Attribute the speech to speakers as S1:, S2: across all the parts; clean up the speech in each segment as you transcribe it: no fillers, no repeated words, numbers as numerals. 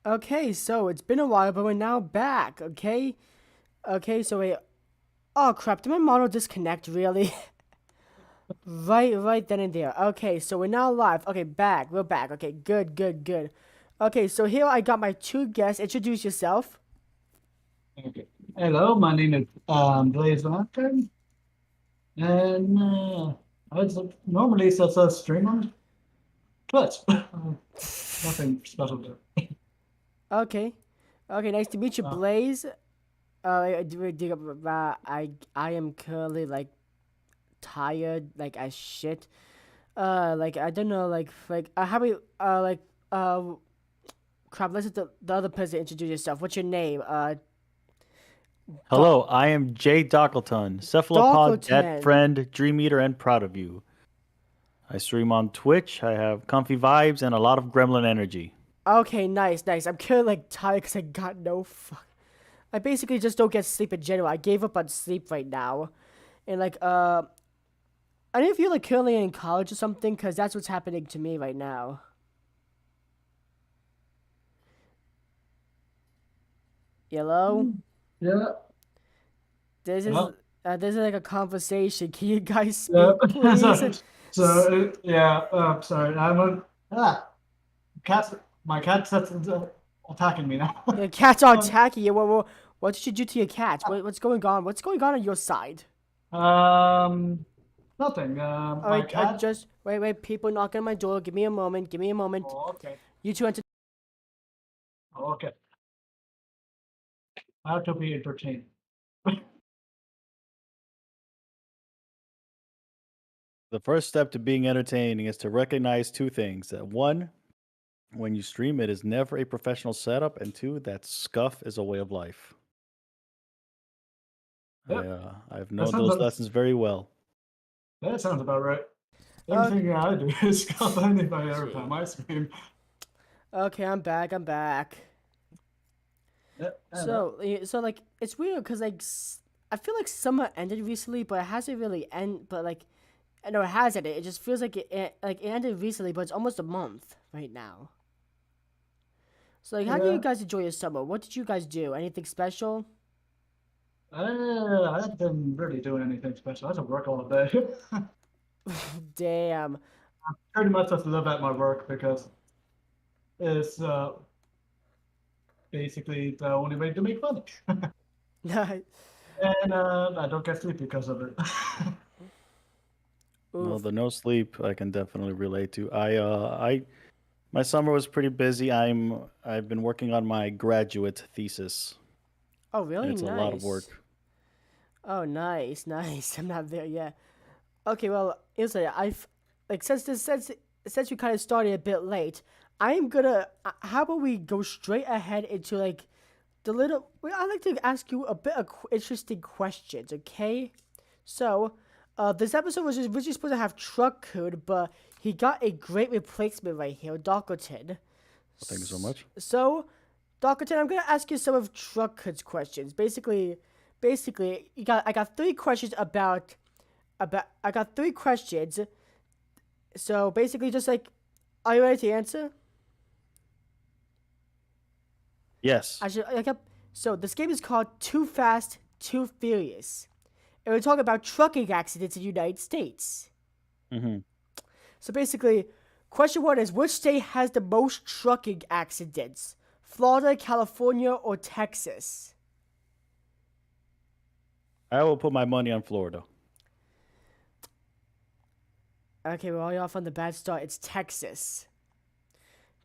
S1: Okay, so it's been a while, but we're now back, okay? Okay, so wait. Oh crap, did my model disconnect really? Right then and there. Okay, so we're now live. Okay, back. We're back. Okay, good. Okay, so here I got my two guests. Introduce yourself.
S2: Okay. Hello, my name is Blaze Lantern, and normally it's a streamer, but nothing special there.
S1: Okay. Okay, nice to meet you,
S2: Uh,
S1: Blaze. I am currently like tired, like as shit. Like I don't know, how about uh crap. Let's let the other person introduce yourself. What's your name?
S3: Hello, I am Jay Dockleton, cephalopod, dad
S1: Dockleton.
S3: friend, dream eater, and proud of you. I stream on Twitch. I have comfy vibes and a lot of gremlin energy.
S1: Okay, nice. I'm kind of like tired because I got no fuck. I basically just don't get sleep in general. I gave up on sleep right now, and I don't feel like currently in college or something because that's what's happening to me right now. Yellow.
S2: yeah,
S1: This is
S2: yeah,
S1: this is like a conversation. Can you guys
S2: yeah.
S1: speak, please?
S2: Yeah. Sorry, I'm a cat. My cat that's attacking me now.
S1: Your cats are attacking you. What did you do to your cats? What's going on? What's going on your side?
S2: Um, Nothing.
S1: All
S2: My
S1: right,
S2: cat.
S1: just wait. People knocking on my door. Give me a moment. Give me a moment.
S2: Oh, okay.
S1: You two enter.
S2: Oh, okay. I have to be entertained.
S3: The first step to being entertaining is to recognize two things. That one, when you stream, it is never a professional setup, and two, that scuff is a way of life.
S2: Yep,
S3: I've
S2: that
S3: known
S2: sounds.
S3: those lessons very well.
S2: That sounds about right.
S1: Okay.
S2: Everything I do is called anybody every time
S1: Gee.
S2: I stream.
S1: Okay, I'm back. I'm back.
S2: Yeah,
S1: So like it's weird because I feel like summer ended recently, but it hasn't really end. But like, I know it has ended. It just feels like it ended recently, but it's almost a month right now. So like, how do you
S2: yeah.
S1: guys enjoy your summer? What did you guys do? Anything special?
S2: I haven't really doing anything special. I just work all day.
S1: Damn.
S2: Pretty much just live at my work because it's basically the only way to make money. And I don't get sleep because of it.
S3: No,
S1: Oof.
S3: the no sleep I can definitely relate to. My summer was pretty busy. I've been working on my graduate thesis,
S1: Oh,
S3: and
S1: really
S3: it's a lot of
S1: nice.
S3: work.
S1: Oh, nice. I'm not there yet. Okay, well, here's I've like since we kind of started a bit late, I'm gonna. How about we go straight ahead into like the little? Well, I'd like to ask you a bit of interesting questions. Okay, so this episode was originally supposed to have Truck Code, but he got a great replacement right here, Dockerton.
S3: Well, thank you so much.
S1: So, Dockerton, I'm gonna ask you some of Truck Code's questions. Basically, I got three questions about I got three questions. So basically, just like, are you ready to answer?
S3: Yes.
S1: I should. I got, so this game is called Too Fast, Too Furious, and we're talking about trucking accidents in the United States.
S3: Hmm.
S1: So basically, question one is which state has the most trucking accidents? Florida, California, or Texas?
S3: I will put my money on Florida.
S1: Okay, we're all off on the bad start. It's Texas.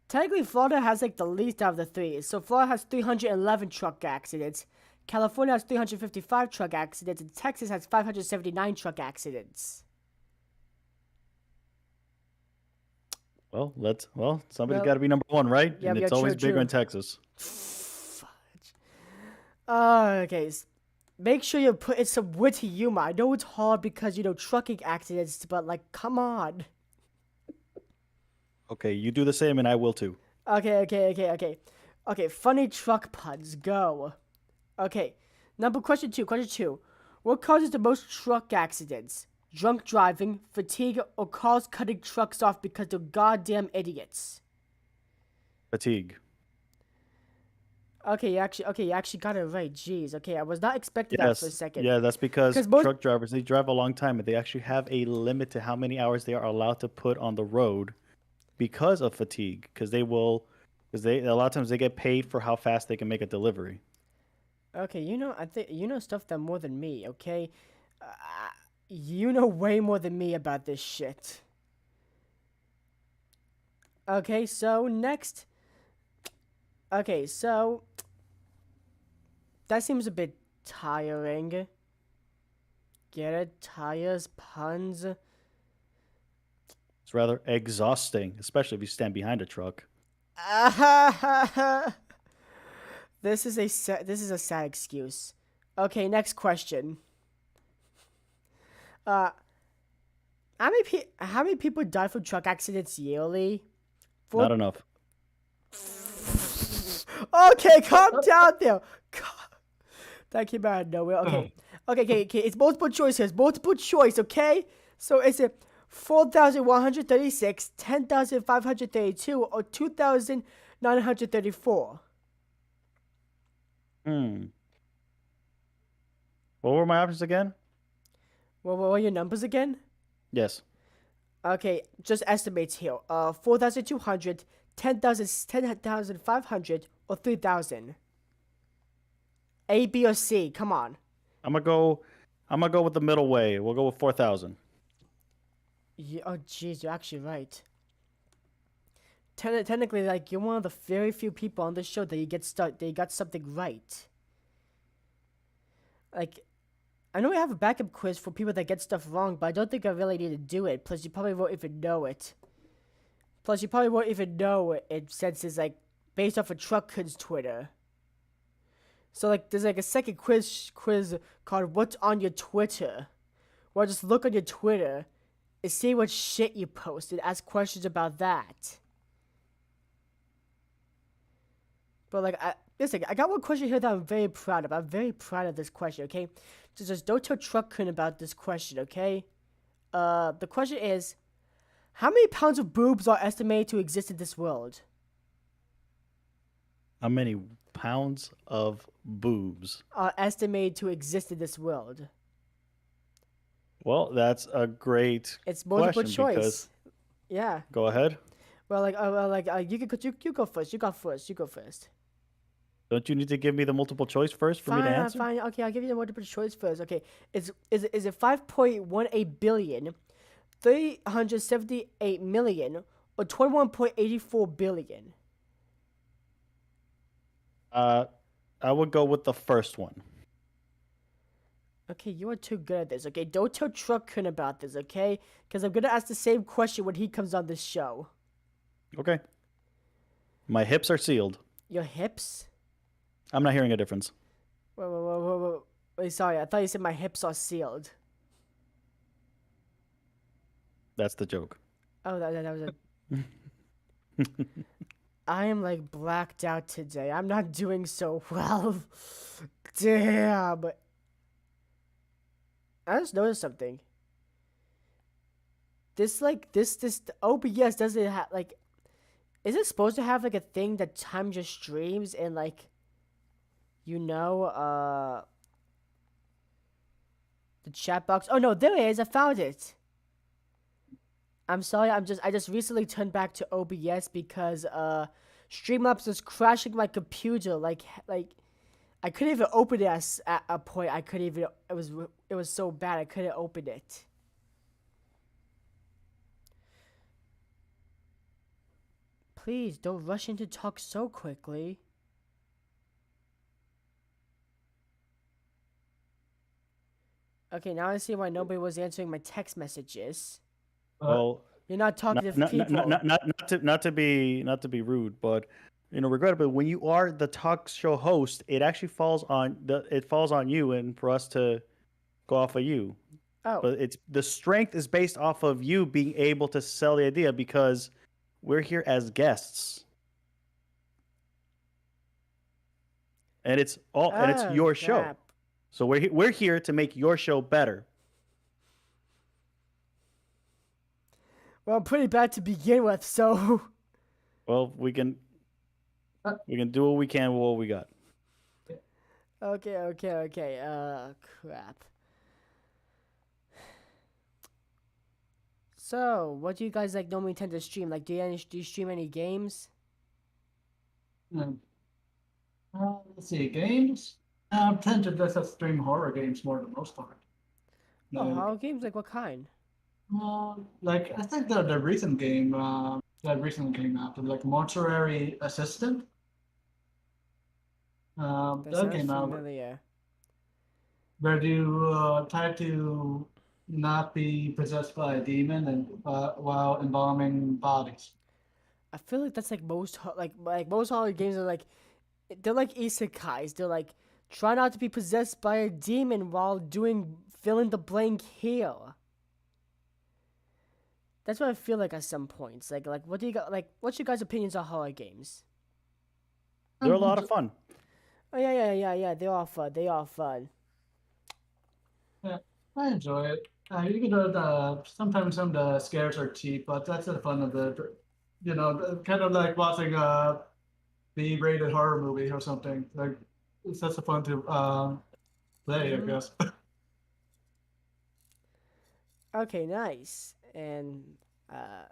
S1: Technically, Florida has like the least out of the three. So Florida has 311 truck accidents. California has 355 truck accidents, and Texas has 579 truck accidents.
S3: Somebody's
S1: Well,
S3: got to be number one, right?
S1: yeah,
S3: And
S1: yeah,
S3: it's always bigger in
S1: true.
S3: Texas.
S1: Fudge. Okay, make sure you put in some witty humor. I know it's hard because, trucking accidents, but like, come on.
S3: Okay, you do the same, and I will too.
S1: Okay. Okay, funny truck puns, go. Okay, question two. Question two. What causes the most truck accidents? Drunk driving, fatigue, or cars cutting trucks off because they're goddamn idiots?
S3: Fatigue.
S1: You actually got it right. Jeez. Okay, I was not expecting that for a
S3: Yes.
S1: second.
S3: Yeah, that's because
S1: 'Cause most
S3: truck drivers, they drive a long time and they actually have a limit to how many hours they are allowed to put on the road because of fatigue. Because they a lot of times they get paid for how fast they can make a delivery.
S1: Okay, I think you know stuff that more than me, okay? Uh, you know way more than me about this shit. Okay, so next. Okay, so that seems a bit tiring. Get it? Tires, puns.
S3: It's rather exhausting, especially if you stand behind a truck.
S1: This is a sad excuse. Okay, next question. Uh, how many people die from truck accidents yearly?
S3: Not
S1: Four.
S3: enough.
S1: Okay, calm down there. That came out of nowhere. Okay. It's multiple choice here. It's multiple choice. Okay. So is it 4,136, 10,532, or 2,934?
S3: Hmm. What were my options again?
S1: What were your numbers again?
S3: Yes.
S1: Okay, just estimates here. 4,200, 10,500, or 3,000. A, B, or C. Come on.
S3: I'm gonna go. I'm gonna go with the middle way. We'll go with 4,000.
S1: Oh, jeez, you're actually right. Technically, like you're one of the very few people on this show that they got something right. Like, I know we have a backup quiz for people that get stuff wrong, but I don't think I really need to do it. Plus, you probably won't even know it. Since it's like based off of Truckkin's Twitter. So like, there's like a second quiz called "What's on Your Twitter," where I just look on your Twitter and see what shit you post and ask questions about that. But like, listen, I got one question here that I'm very proud of. I'm very proud of this question. Okay, just don't tell Truckkin about this question. Okay. The question is, how many pounds of boobs are estimated to exist in this world?
S3: How many pounds of boobs?
S1: Are estimated to exist in this world?
S3: Well, that's a great
S1: It's multiple
S3: question
S1: choice.
S3: because.
S1: Yeah.
S3: Go ahead.
S1: You go first. You go first.
S3: Don't you need to give me the multiple choice first for me to answer?
S1: Fine. Okay, I'll give you the multiple choice first. Okay, is it 5.18 billion, 378 million, or 21.84 billion?
S3: I would go with the first one.
S1: Okay, you are too good at this. Okay, don't tell Truckkin about this. Okay, because I'm gonna ask the same question when he comes on this show.
S3: Okay. My hips are sealed.
S1: Your hips?
S3: I'm not hearing a difference.
S1: Wait, sorry, I thought you said my hips are sealed.
S3: That's the joke.
S1: Oh, that was a. I am like blacked out today. I'm not doing so well. Damn. I just noticed something. This OBS doesn't have like. Is it supposed to have like a thing that times your streams and like, the chat box? Oh no, there it is. I found it. I'm sorry. I just recently turned back to OBS because Streamlabs was crashing my computer. Like I couldn't even open it at a point. I couldn't even. It was so bad. I couldn't open it. Please don't rush in to talk so quickly. Okay, now I see why nobody was answering my text messages.
S3: Well,
S1: You're not talkative people.
S3: not to be rude, but regrettably, when you are the talk show host, it actually falls on you, and for us to go off of you.
S1: Oh.
S3: But the strength is based off of you being able to sell the idea because we're here as guests, and it's your show.
S1: Crap.
S3: So we're here to make your show better.
S1: Well, I'm pretty bad to begin with, so.
S3: Well, we can We can do what we can with what we got.
S1: Okay. Crap. So, what do you guys like normally tend to stream? Like, do you stream any games?
S2: Um, let's see, games. I tend to just stream horror games more than most part.
S1: Oh,
S2: Like,
S1: horror games? Like, what kind?
S2: like I think the recent game that recently came out, like Mortuary Assistant.
S1: That
S2: That
S1: sounds
S2: came out
S1: familiar.
S2: where you try to not be possessed by a demon and while embalming bodies.
S1: I feel like that's like like most horror games are like they're like isekais. They're like try not to be possessed by a demon while doing fill in the blank here. That's what I feel like at some points. Like what do you got? Like what's your guys' opinions on horror games?
S3: They're a
S2: Um,
S3: lot of fun.
S1: Oh yeah. They are fun. They are fun.
S2: Yeah, I enjoy it. You can do sometimes some of the scares are cheap, but that's the fun of the, kind of like watching a B-rated horror movie or something. Like it's just fun to play, I
S1: Mhm.
S2: guess.
S1: Okay, nice. And uh,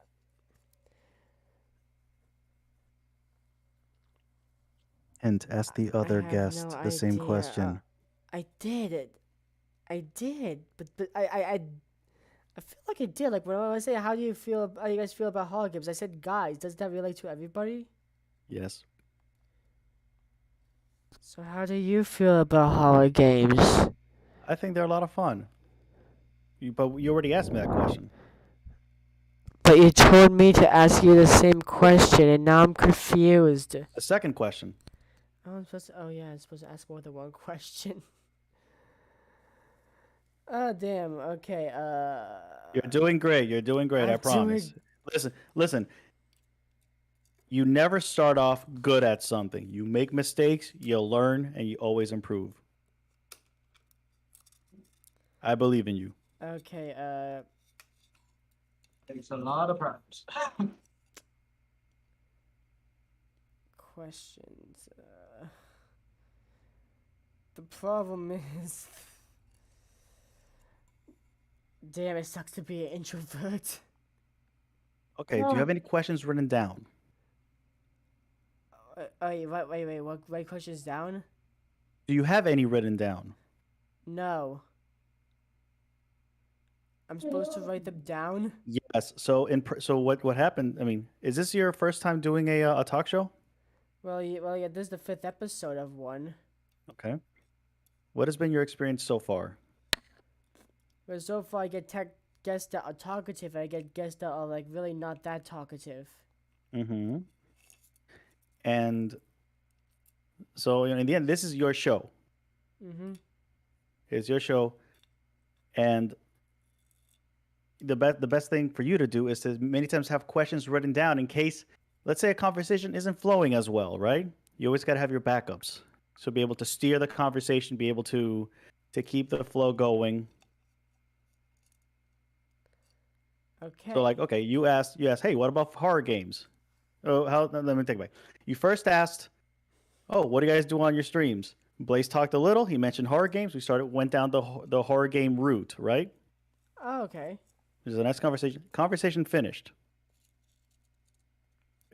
S3: And ask the
S1: I
S3: other
S1: have no
S3: guest the same
S1: idea.
S3: question.
S1: I did it. I did, but I feel like I did. Like when I say how do you feel? How do you guys feel about horror games? I said guys. Does that relate to everybody?
S3: Yes.
S1: So how do you feel about horror games?
S3: I think they're a lot of fun. But you already asked me that question.
S1: But you told me to ask you the same question, and now I'm confused.
S3: The second question.
S1: Oh, I'm supposed to. Oh yeah, I'm supposed to ask more than one question. Oh damn. Okay.
S3: You're doing great. You're doing great. I
S1: I'm
S3: promise.
S1: doing.
S3: Listen. You never start off good at something. You make mistakes, you'll learn, and you always improve. I believe in you.
S1: Okay.
S2: Takes a lot of practice.
S1: Questions. The problem is. Damn, it sucks to be an introvert.
S3: Okay, do you have any questions written down?
S1: Wait. What? Write questions down?
S3: Do you have any written down?
S1: No. I'm supposed to write them down?
S3: Yes. So what happened? I mean, is this your first time doing a talk show?
S1: Well, this is the fifth episode of one.
S3: Okay. What has been your experience so far?
S1: But so far, I get guests that are talkative, and I get guests that are like really not that talkative.
S3: Mm-hmm. And so in the end, this is your show.
S1: Mm-hmm.
S3: It's your show, and the best thing for you to do is to many times have questions written down in case, let's say, a conversation isn't flowing as well, right? You always got to have your backups, so be able to steer the conversation, be able to keep the flow going.
S1: Okay.
S3: So like, okay, you asked, hey, what about horror games? Oh, let me take it back. You first asked, oh, what do you guys do on your streams? Blaze talked a little. He mentioned horror games. Went down the horror game route, right?
S1: Oh, okay.
S3: There's a nice conversation. Conversation finished.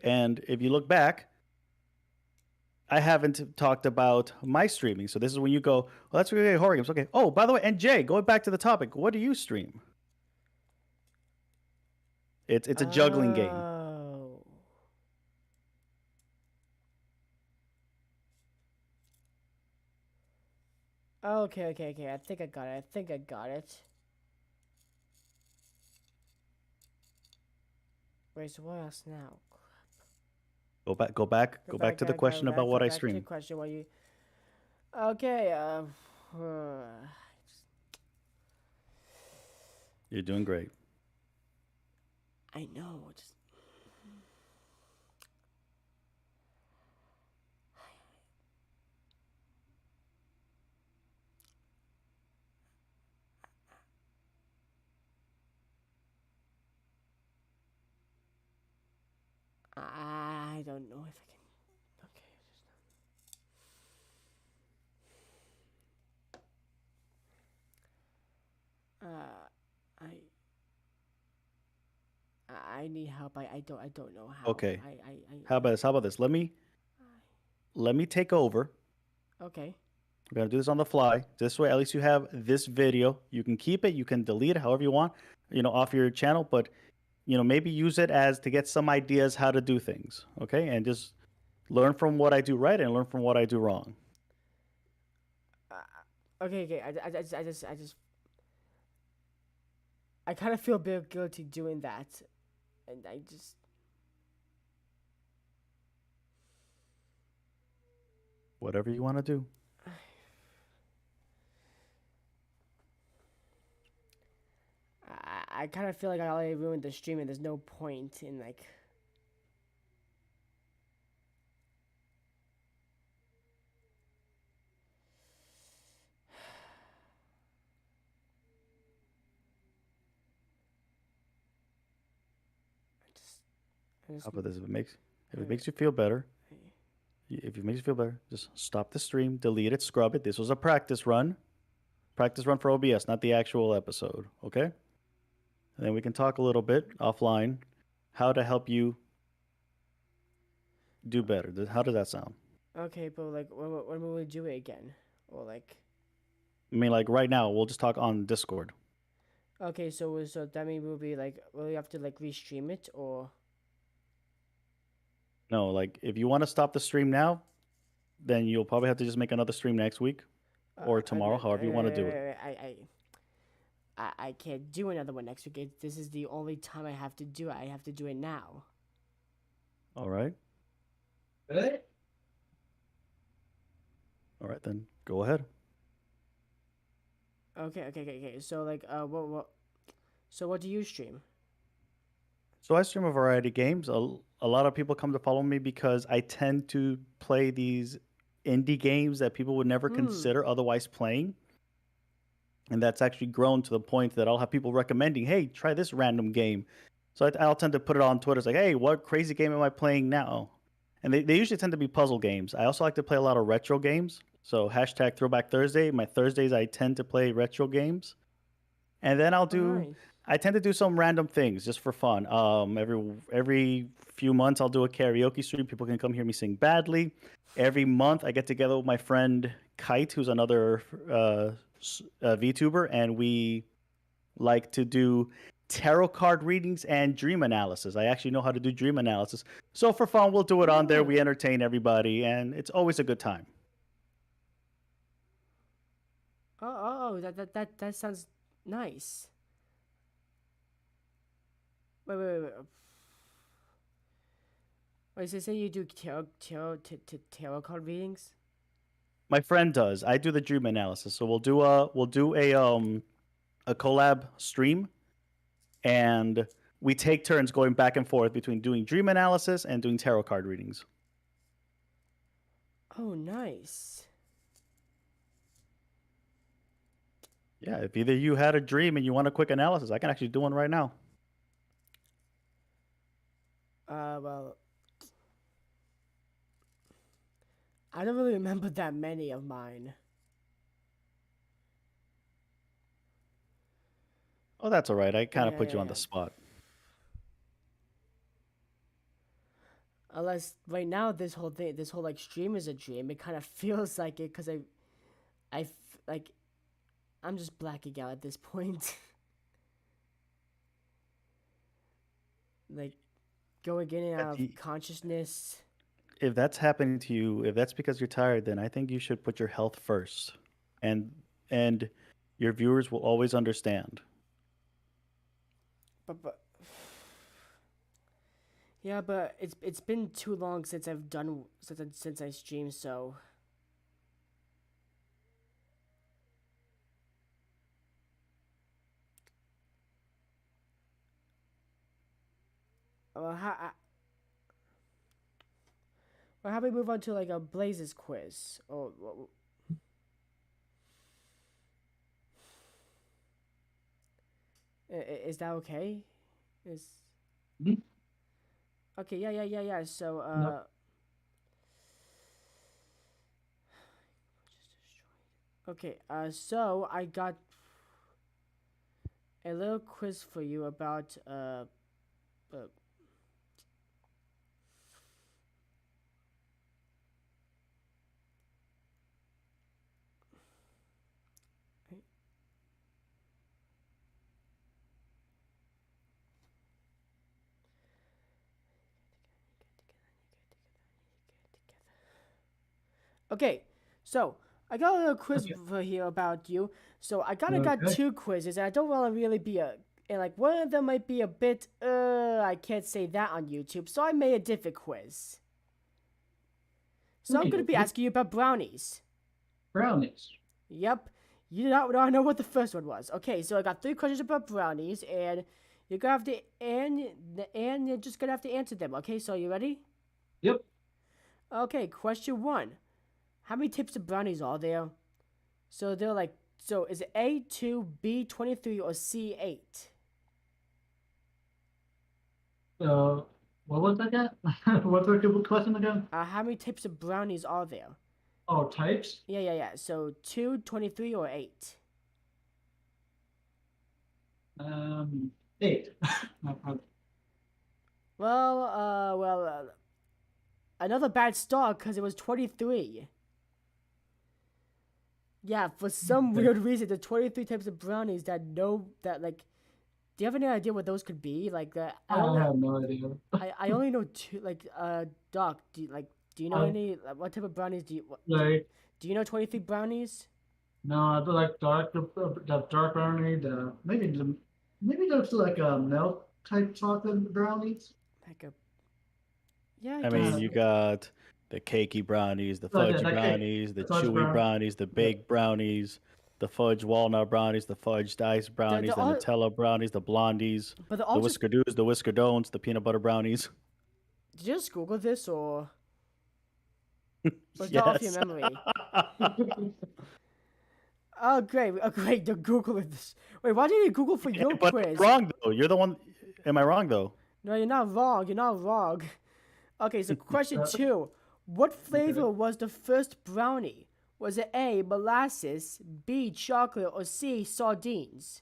S3: And if you look back, I haven't talked about my streaming. So this is when you go, well, that's really horror games. Okay. Oh, by the way, and Jay, going back to the topic, what do you stream? It's a juggling game.
S1: Oh. Okay. I think I got it. Wait, so what else now?
S3: Go back to the question about what I
S1: Back to the
S3: stream.
S1: question. What you? Okay.
S3: You're doing great.
S1: I know. Just I don't know if I can. Okay. I need help. I don't know how.
S3: Okay.
S1: I
S3: How about this? How about this? Let me take over.
S1: okay.
S3: We're gonna do this on the fly. This way, at least you have this video. You can keep it. You can delete it however you want. Off your channel. But maybe use it as to get some ideas how to do things. Okay, and just learn from what I do right and learn from what I do wrong.
S1: Okay. I kind of feel a bit guilty doing that, and I just.
S3: Whatever you want to do.
S1: I kind of feel like I already ruined the stream, and there's no point in like.
S3: How about this? If it makes you feel better, if it makes you feel better, just stop the stream, delete it, scrub it. This was a practice run for OBS, not the actual episode. Okay, and then we can talk a little bit offline, how to help you do better. How does that sound?
S1: Okay, but like, when will we do it again? Or like.
S3: I mean, like right now, we'll just talk on Discord.
S1: Okay, so that means we'll be like, will we have to like restream it or?
S3: No, like if you want to stop the stream now, then you'll probably have to just make another stream next week or tomorrow, however you want to do it.
S1: I can't do another one next week. This is the only time I have to do it. I have to do it now.
S3: All right.
S2: Really?
S3: All right, then go ahead.
S1: Okay. So like, what? So what do you stream?
S3: So I stream a variety of games. A lot of people come to follow me because I tend to play these indie games that people would never consider otherwise playing. And that's actually grown to the point that I'll have people recommending, hey, try this random game. So I'll tend to put it on Twitter. It's like, hey, what crazy game am I playing now? And they usually tend to be puzzle games. I also like to play a lot of retro games. So hashtag Throwback Thursday. My Thursdays, I tend to play retro games. And then I tend to do some random things just for fun. Every few months, I'll do a karaoke stream. People can come hear me sing badly. Every month, I get together with my friend Kite, who's another VTuber, and we like to do tarot card readings and dream analysis. I actually know how to do dream analysis. So for fun, we'll do it on there. We entertain everybody, and it's always a good time.
S1: That sounds nice. Wait. Wait, so say you do tarot card readings?
S3: My friend does. I do the dream analysis. So we'll do a collab stream, and we take turns going back and forth between doing dream analysis and doing tarot card readings.
S1: Oh, nice.
S3: Yeah, if either you had a dream and you want a quick analysis, I can actually do one right now.
S1: Well, I don't really remember that many of mine.
S3: Oh, that's all right. I kind of put you on
S1: Yeah.
S3: the spot.
S1: Unless right now this whole like stream is a dream. It kind of feels like it because like I'm just blacking out at this point. Like going in and out of consciousness.
S3: If that's happening to you, if that's because you're tired, then I think you should put your health first, and your viewers will always understand.
S1: But yeah, but it's been too long since I've done since I streamed, so. Well, how about we move on to like a Blazes quiz? Is that okay? Okay, yeah. So,
S2: Nope.
S1: Okay, so I got a little quiz for you about Uh, Okay, so I got a little quiz
S2: Okay.
S1: for here about you. So I kind of got
S2: Okay.
S1: two quizzes, and I don't want to really be and like one of them might be a bit, I can't say that on YouTube. So I made a different quiz. So I'm gonna be
S2: Okay.
S1: asking you about brownies.
S2: Brownies.
S1: Yep, you do not know what the first one was. Okay, so I got three questions about brownies, and you're gonna have to and you're just gonna have to answer them. Okay, so you ready?
S2: Yep.
S1: Okay, question one. How many types of brownies are there? So they're like, so is it A2, B23, or C8?
S2: What was that again? What's the question again?
S1: How many types of brownies are there?
S2: Oh, types.
S1: Yeah. So 2, 23, or 8?
S2: 8.
S1: Another bad start because it was 23. Yeah, for some weird reason, the 23 types of brownies like, do you have any idea what those could be? Like,
S2: I have no idea.
S1: I only know two, like, Doc, do you know
S2: I
S1: any, like, what type of brownies
S2: like
S1: do you know 23 brownies?
S2: no, I do like the dark brownie. Maybe there's like a milk type chocolate brownies.
S1: Like a, yeah, I
S3: I
S1: guess.
S3: mean, you got the cakey brownies, the
S2: Like, yeah,
S3: fudgy
S2: like cake,
S3: brownies, the
S2: the fudge
S3: chewy
S2: brown.
S3: brownies, the baked brownies, the fudge walnut brownies, the fudge ice brownies, the
S1: all,
S3: Nutella brownies, the blondies,
S1: but they're
S3: the
S1: all just,
S3: whisker doos, the whisker don'ts, the peanut butter brownies.
S1: did you just Google this, or was that off your
S3: Yes.
S1: memory? Oh, great. Oh, great. They're Googling this. Wait, why didn't you Google for your
S3: But
S1: quiz?
S3: I'm wrong though. You're the one. Am I wrong though?
S1: No, you're not wrong. You're not wrong. Okay, so question two. What flavor was the first brownie? Was it A, molasses, B, chocolate, or C, sardines?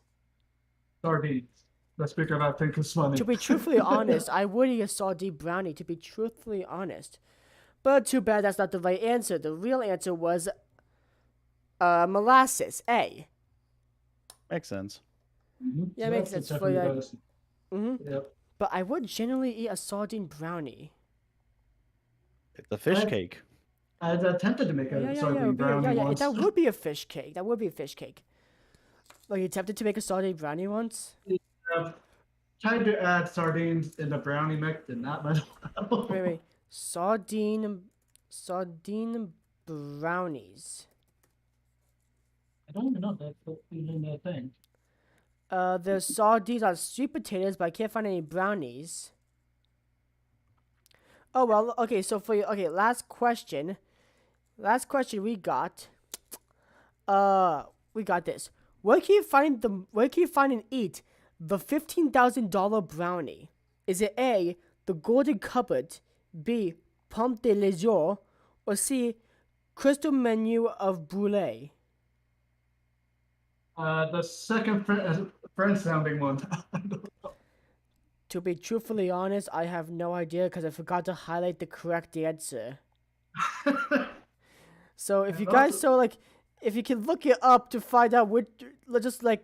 S2: Sardines. The speaker I think is funny.
S1: To be truthfully honest, I would eat a sardine brownie, to be truthfully honest. But too bad that's not the right answer. The real answer was molasses, A.
S3: Makes sense.
S1: Yeah, it makes
S2: That's
S1: sense for
S2: definitely
S1: like.
S2: better. Yep.
S1: But I would generally eat a sardine brownie.
S3: It's a fish
S2: I-
S3: cake.
S2: I attempted to make a
S1: Yeah,
S2: sardine brownie once.
S1: that would be a fish cake. That would be a fish cake. Like, you attempted to make a sardine brownie once?
S2: Tried to add sardines in the brownie mix, did not let
S1: Wait. Sardine brownies.
S2: I don't even know if that's even a thing.
S1: There's sardines on sweet potatoes, but I can't find any brownies. Oh well, okay. So for you, okay, last question. Last question we got. We got this. Where can you find and eat the $15,000 brownie? Is it A, the Golden Cupboard, B, Pompe de Leisure, or C, Crystal Menu of Brulee?
S2: The second friend sounding one.
S1: To be truthfully honest, I have no idea because I forgot to highlight the correct answer. So if you guys, if you can look it up to find out which, just like,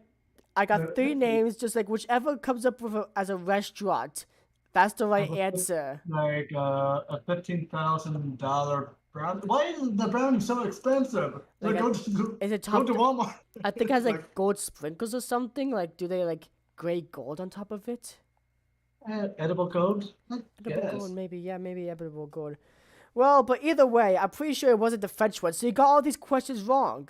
S1: I got three names, just like whichever comes up with as a restaurant, that's the right answer.
S2: Like a $15,000 brownie. Why is the brownie so expensive?
S1: Like,
S2: Go
S1: is it
S2: to Walmart.
S1: I think it has like gold sprinkles or something. Like, do they like gray gold on top of it?
S2: Edible gold.
S1: Edible gold, maybe. Yeah, maybe edible gold. Well, but either way, I'm pretty sure it wasn't the French one. So you got all these questions wrong.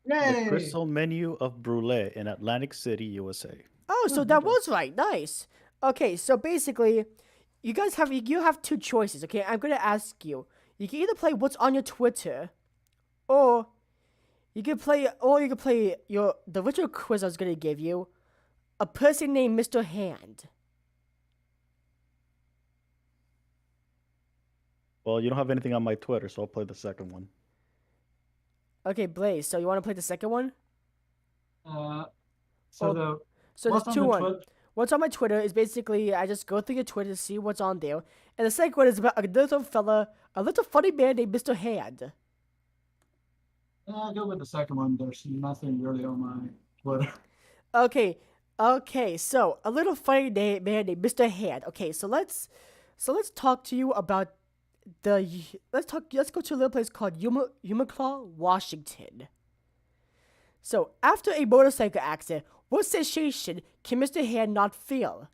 S3: The Crystal Menu of Brulee in Atlantic City, USA.
S1: Oh, so that was right. Nice. Okay, so basically, you have two choices. Okay, I'm gonna ask you. You can either play what's on your Twitter, or you can play the original quiz I was gonna give you. A person named Mr. Hand.
S3: Well, you don't have anything on my Twitter, so I'll play the second one.
S1: Okay, Blaze. So you want to play the second one?
S2: So
S1: Oh,
S2: the
S1: So
S2: what's
S1: there's
S2: on
S1: two
S2: the
S1: one.
S2: Twitter?
S1: what's on my Twitter is basically I just go through your Twitter to see what's on there. And the second one is about a little funny man named Mr. Hand.
S2: I'll go with the second one. There's nothing really on my Twitter.
S1: Okay, so a little funny man named Mr. Hand. Okay, so let's talk to you about let's go to a little place called Umatilla, Washington. So after a motorcycle accident, what sensation can Mr. Hand not feel?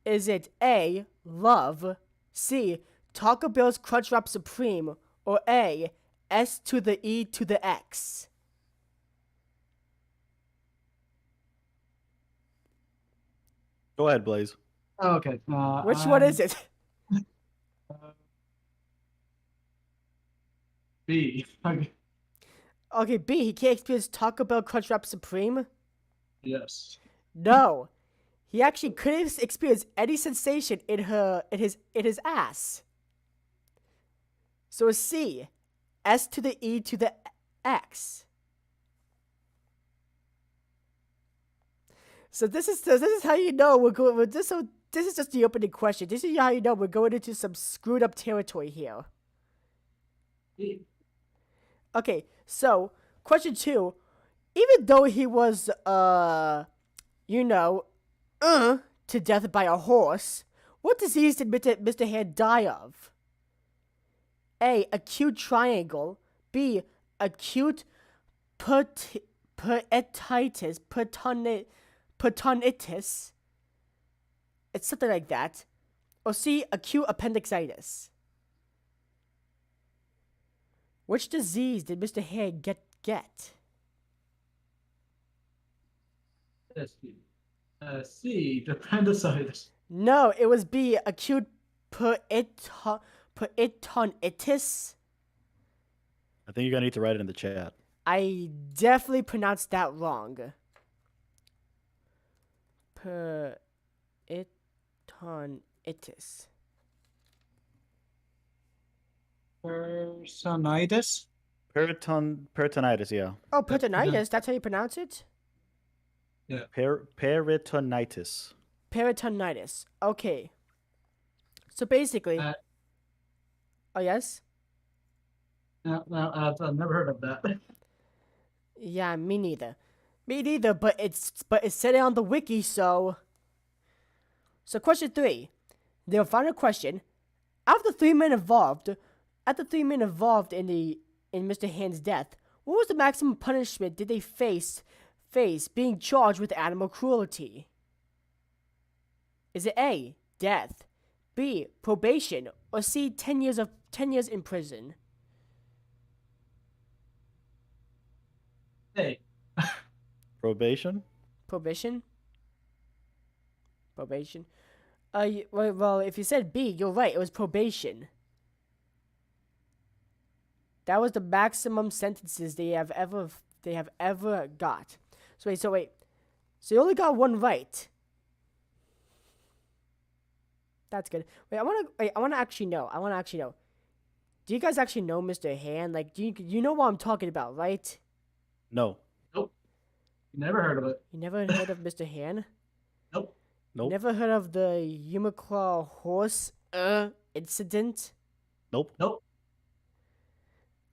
S1: Is it A, love, C, Taco Bell's Crunchwrap Supreme, or A, S to the E to the X?
S3: Go ahead, Blaze.
S2: Oh, okay.
S1: Which one is it?
S2: B. Okay.
S1: Okay, B, he can't experience Taco Bell Crunchwrap Supreme?
S2: Yes.
S1: No. He actually couldn't experience any sensation in his ass. So it's C, S to the E to the X. So this is how you know we're going. This is just the opening question. This is how you know we're going into some screwed up territory here.
S2: B.
S1: Okay, so question 2. Even though he was to death by a horse, what disease did Mr. Hand die of? A, acute triangle. B, acute peritonitis. It's something like that. Or C, acute appendicitis. Which disease did Mr. Hand get?
S2: C, appendicitis.
S1: No, it was B, acute peritonitis.
S3: I think you're gonna need to write it in the chat.
S1: I definitely pronounced that wrong. Peritonitis.
S2: Peritonitis?
S3: Peritonitis, yeah.
S1: Oh, peritonitis, that's how you pronounce it?
S2: Yeah.
S3: Peritonitis.
S1: Peritonitis. Okay. So basically... oh, yes?
S2: No, I've never heard of that.
S1: Yeah, me neither. Me neither, but it's said it on the wiki, so... So question 3. The final question. After 3 men involved in Mr. Hand's death, what was the maximum punishment did they face being charged with animal cruelty? Is it A, death, B, probation, or C, 10 years in prison?
S2: Hey.
S3: Probation?
S1: Probation? Well, if you said B, you're right. It was probation. That was the maximum sentences they have ever got. So wait. So you only got one right. That's good. I want to actually know. Do you guys actually know Mr. Hand? Like, do you know what I'm talking about, right?
S3: No.
S2: Nope. Never heard of it.
S1: You never heard of Mr. Hand?
S2: Nope.
S3: Nope.
S1: Never heard of the Umatilla horse incident?
S3: Nope.
S2: Nope.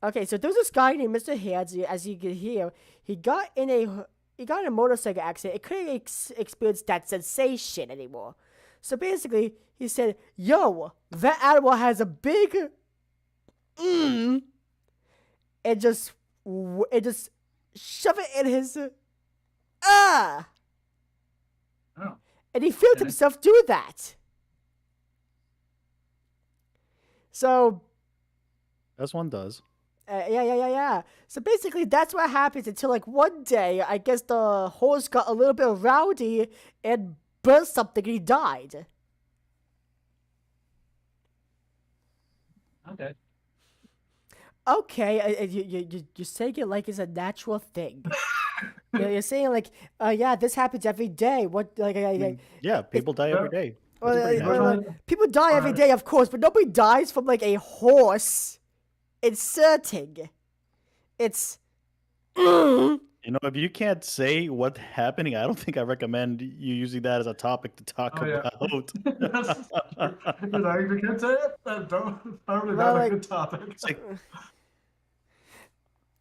S1: Okay, so there was this guy named Mr. Hand, as you can hear. He got in a motorcycle accident. It couldn't experience that sensation anymore. So basically, he said, "Yo, that animal has a big and just shove it in his
S2: Oh.
S1: and he felt
S2: Okay.
S1: himself do that." So
S3: As one does.
S1: yeah. So basically, that's what happens until like one day, I guess the horse got a little bit rowdy and burst something and he died.
S2: Okay.
S1: Okay, you're saying it like it's a natural thing. You're saying like, yeah, this happens every day. What
S3: Yeah, people die every day.
S1: well,
S3: That's pretty
S1: well,
S3: natural.
S1: people die every day, of course, but nobody dies from like a horse inserting. It's
S3: Yeah, You know, if you can't say what's happening, I don't think I recommend you using that as a topic to talk
S2: Oh yeah.
S3: about.
S2: That's true. You know, if you can't say it, then probably
S1: Well,
S2: not a
S1: like,
S2: good topic.
S3: It's like,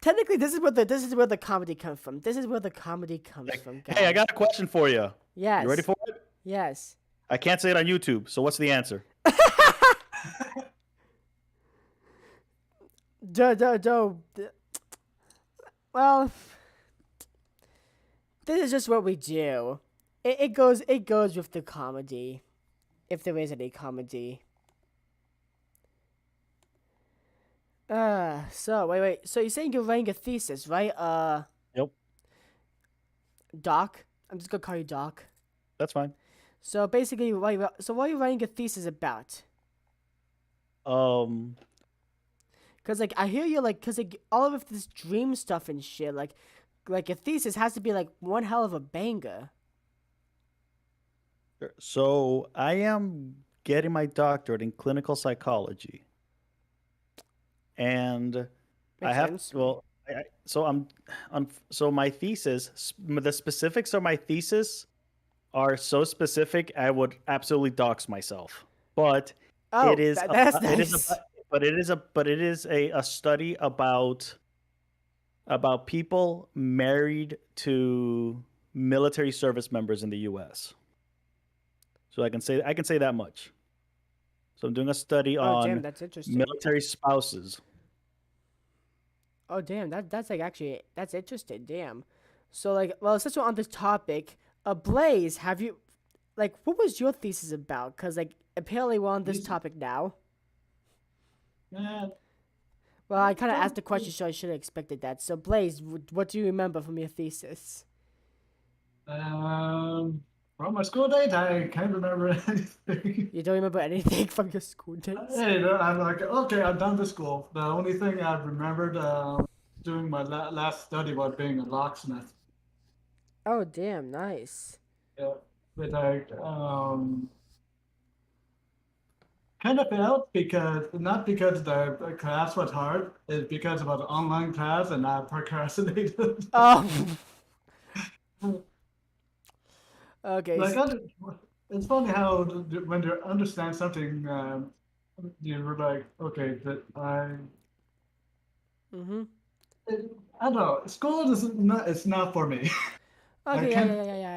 S1: technically, this is where the comedy comes from. This is where the comedy comes from, guys.
S3: hey, I got a question for you.
S1: Yes.
S3: You ready for it?
S1: Yes.
S3: I can't say it on YouTube, so what's the answer?
S1: Well, this is just what we do. It goes with the comedy, if there is any comedy. So wait. So you're saying you're writing a thesis, right?
S3: Yep,
S1: Doc. I'm just gonna call you Doc.
S3: that's fine.
S1: So basically, what are you writing a thesis about? Cause like I hear you like, cause like all of this dream stuff and shit, like a thesis has to be like one hell of a banger.
S3: So I am getting my doctorate in clinical psychology, and I
S1: Makes
S3: have
S1: sense.
S3: well, so so my thesis, the specifics of my thesis are so specific, I would absolutely dox myself. But
S1: Oh,
S3: it is
S1: that's
S3: it is
S1: nice.
S3: but it is a study about people married to military service members in the U.S. So I can say that much. So I'm doing a study
S1: Oh damn,
S3: on
S1: that's interesting.
S3: military spouses.
S1: Oh damn, that's like actually that's interesting. Damn. So like, well, since we're on this topic, Blaze, have you like what was your thesis about? Cause like apparently we're on this
S2: Thesis?
S1: topic now.
S2: Yeah.
S1: Well, I kind of asked the question, so I should have expected that. So Blaze, what do you remember from your thesis?
S2: From my school days, I can't remember anything.
S1: You don't remember anything from your school days?
S2: Hey, no, I'm like, okay, I'm done with school. The only thing I remembered doing my last study was being a locksmith.
S1: Oh damn, nice.
S2: Yeah, but kind of failed because not because the class was hard, it's because it was an online class and I procrastinated.
S1: Oh. Okay.
S2: Like, it's funny how when you understand something, you're like, okay, that
S1: Mm-hmm.
S2: I don't know. School is not. It's not for me. I
S1: Okay.
S2: can't.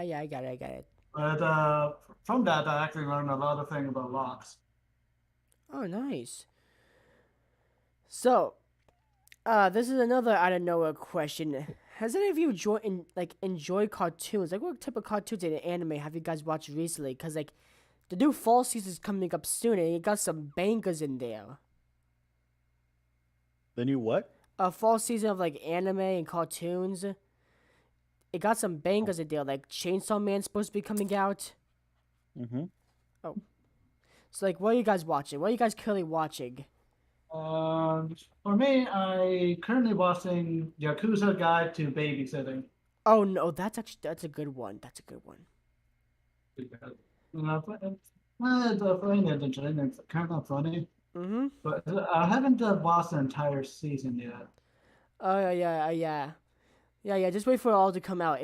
S1: Yeah. I got it.
S2: But from that, I actually learned a lot of things about locks.
S1: Oh, nice. So, this is another out of nowhere question. Has any of you enjoy cartoons? Like, what type of cartoons and anime have you guys watched recently? Cause like, the new fall season is coming up soon, and it got some bangers in there.
S3: The new what?
S1: A fall season of like anime and cartoons. It got some bangers in there. Like Chainsaw Man's supposed to be coming out.
S3: Mm-hmm.
S1: So like, what are you guys watching? What are you guys currently watching?
S2: For me, I currently watching Yakuza Guide to Babysitting.
S1: Oh no, that's a good one. That's a good one.
S2: Because, it's funny at the gym. It's kind of funny,
S1: Mm-hmm.
S2: but I haven't watched the entire season yet.
S1: Oh yeah. Just wait for it all to come out.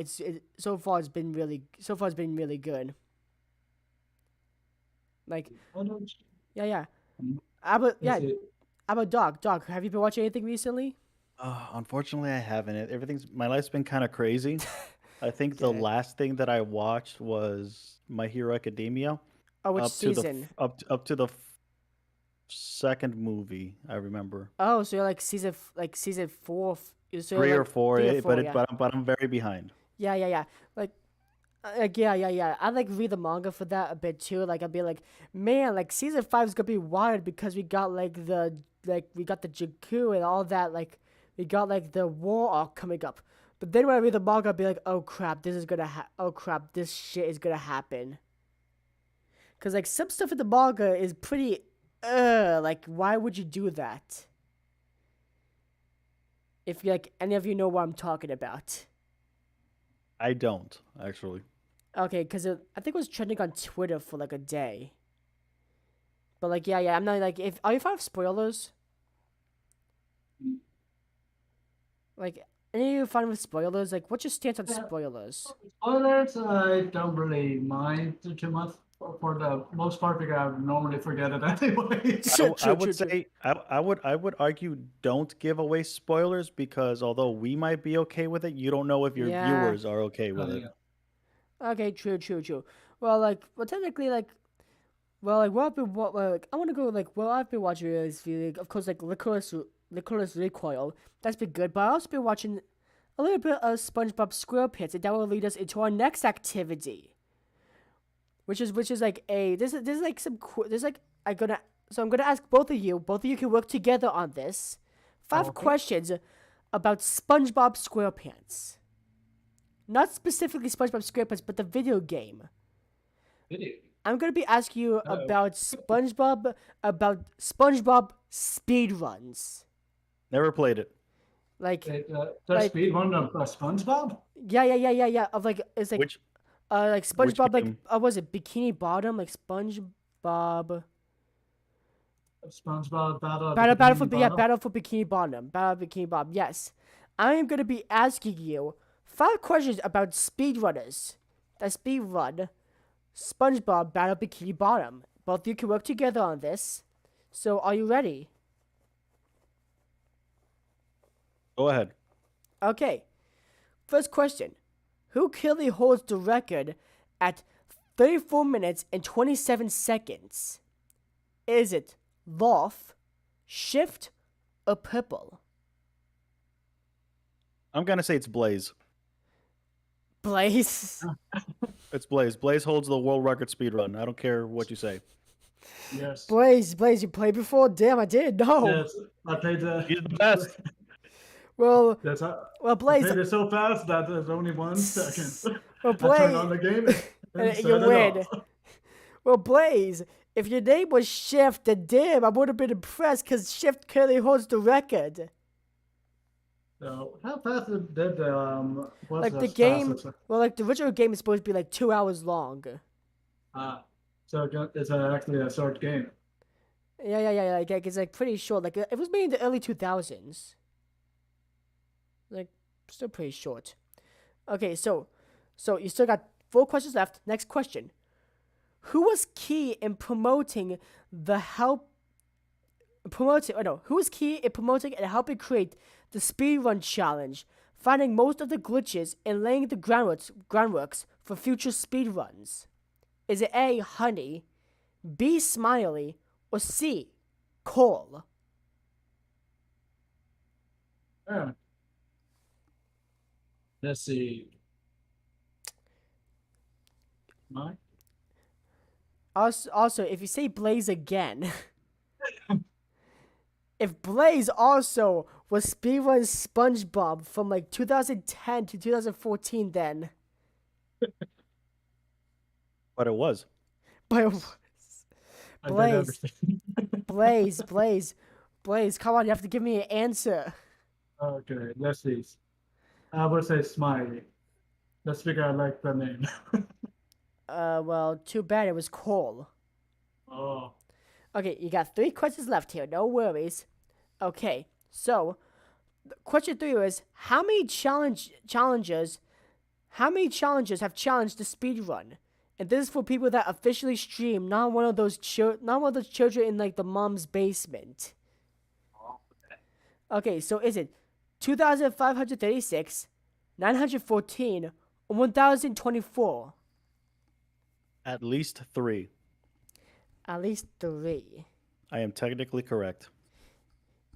S1: So far it's been really good. Like
S2: I don't.
S1: yeah.
S2: Hmm,
S1: How about
S2: let's
S1: yeah?
S2: see.
S1: How about Doc? Doc, have you been watching anything recently?
S3: Unfortunately, I haven't. My life's been kind of crazy. I think the
S1: Get it.
S3: last thing that I watched was My Hero Academia.
S1: Oh, which
S3: up to the
S1: season?
S3: up to the second movie. I remember
S1: Oh, so you're like season 4. So
S3: three
S1: you're
S3: or
S1: like
S3: four,
S1: 3 or 4, yeah.
S3: but I'm very behind.
S1: Yeah. Yeah. I like read the manga for that a bit too. Like I'd be like, man, like season 5 is gonna be wild because we got we got the Jakku and all that. Like we got like the war arc coming up. But then when I read the manga, I'd be like, oh crap, this shit is gonna happen. Cause like some stuff in the manga is pretty, like why would you do that? If like any of you know what I'm talking about.
S3: I don't actually.
S1: Okay, because I think it was trending on Twitter for like a day. But like, yeah, I'm not like, are you fine with spoilers? Like, any of you fine with spoilers? Like, what's your stance on spoilers?
S2: Spoilers, I don't really mind too much for the most part because I normally forget it anyway.
S3: I would say I would argue don't give away spoilers because although we might be okay with it, you don't know if your
S1: Yeah.
S3: viewers are okay with it.
S2: Yeah.
S1: Okay, true. Well, technically, what I want to go, I've been watching is, of course, like, Licorice Recoil. That's been good, but I also been watching a little bit of SpongeBob SquarePants, and that will lead us into our next activity. Which is like I'm gonna ask both of you can work together on this. 5 questions about SpongeBob SquarePants. Not specifically SpongeBob SquarePants, but the video game. I'm gonna be asking you about SpongeBob speedruns.
S3: Never played it.
S1: Like,
S2: The speed one of SpongeBob?
S1: yeah. Of like, it's like,
S3: Which
S1: like SpongeBob, like,
S3: game?
S1: was it Bikini Bottom? Like SpongeBob.
S2: SpongeBob Battle
S1: Battle for Bikini Bottom. Battle of Bikini Bottom. Yes, I am gonna be asking you 5 questions about speedrunners that speedrun SpongeBob Battle Bikini Bottom. Both of you can work together on this. So, are you ready?
S3: Go ahead.
S1: Okay. First question: who currently holds the record at 34 minutes and 27 seconds? Is it Loth, Shift, or Purple?
S3: I'm gonna say it's Blaze.
S1: Blaze.
S3: It's Blaze. Blaze holds the world record speed run. I don't care what you say.
S2: Yes.
S1: Blaze, you played before? Damn, I did. No.
S2: Yes, I played
S3: He's the best.
S1: Well,
S2: Blaze.
S1: I played
S2: it so fast that there's only 1 second.
S1: Well,
S2: I turn on the game and
S1: you
S2: set it
S1: win.
S2: off.
S1: Well, Blaze, if your name was Shift, then damn, I would have been impressed because Shift currently holds the record.
S2: So how fast did what's
S1: Like, the
S2: fastest?
S1: game, the original game is supposed to be like 2 hours long.
S2: So it's actually a short game.
S1: Yeah. Like, it's like pretty short. Like, it was made in the early 2000s. Like, still pretty short. Okay, so you still got 4 questions left. Next question: who was key in promoting who was key in promoting and helping create the speedrun challenge, finding most of the glitches and laying the groundworks for future speedruns? Is it A, Honey, B, Smiley, or C, Cole?
S2: Yeah. Let's see. Mike?
S1: Also, if you say Blaze again, if Blaze also was speedrun SpongeBob from like 2010 to 2014, then.
S3: But it was.
S1: But it was.
S2: I did
S1: Blaze,
S2: everything.
S1: Blaze, come on, you have to give me an answer.
S2: Okay, let's see. I would say Smiley. Let's figure out like the name.
S1: Well, too bad it was Cole.
S2: Oh.
S1: Okay, you got 3 questions left here, no worries. Okay, so, question 3 is, how many challengers have challenged the speedrun? And this is for people that officially stream, not one of those children in like the mom's basement. Okay, so is it 2,536, 914, or 1,024?
S3: At least 3.
S1: At least 3.
S3: I am technically correct.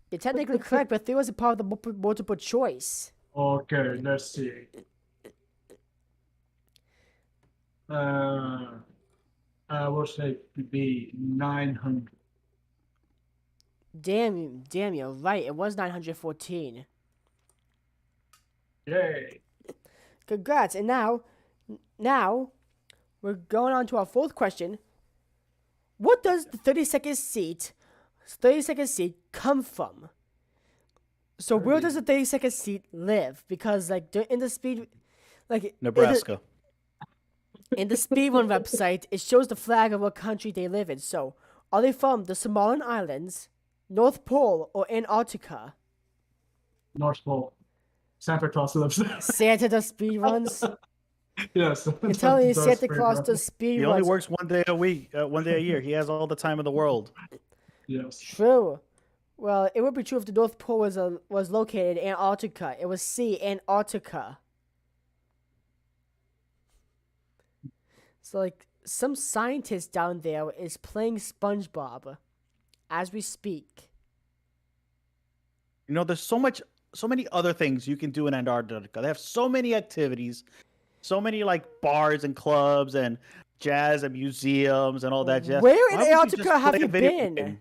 S1: You're technically correct, but 3 was a part of the multiple choice.
S2: Okay, let's see. I will say B, 900.
S1: Damn, you're right. It was 914.
S2: Yay.
S1: Congrats. And now, we're going on to our 4th question. What does the 30-second seat come from? So where does the 30-second seat live? Because like in the speed, like
S3: Nebraska.
S1: in the speedrun website, it shows the flag of what country they live in. So are they from the Samoan Islands, North Pole, or Antarctica?
S2: North Pole. Santa Claus lives.
S1: Santa does speed runs.
S2: Yes.
S1: You're telling me
S2: Does
S1: Santa
S2: speed
S1: Claus
S2: run.
S1: does speed
S3: He only
S1: runs?
S3: works 1 day a week, 1 day a year. He has all the time in the world.
S2: Yes.
S1: True. Well, it would be true if the North Pole was located in Antarctica. It was C, Antarctica. So, like, some scientist down there is playing SpongeBob as we speak.
S3: You know, there's so many other things you can do in Antarctica. They have so many activities, so many like bars and clubs and jazz and museums and all that jazz.
S1: Where in
S3: Why wouldn't you
S1: Antarctica
S3: just
S1: have
S3: play
S1: you
S3: a video
S1: been?
S3: game?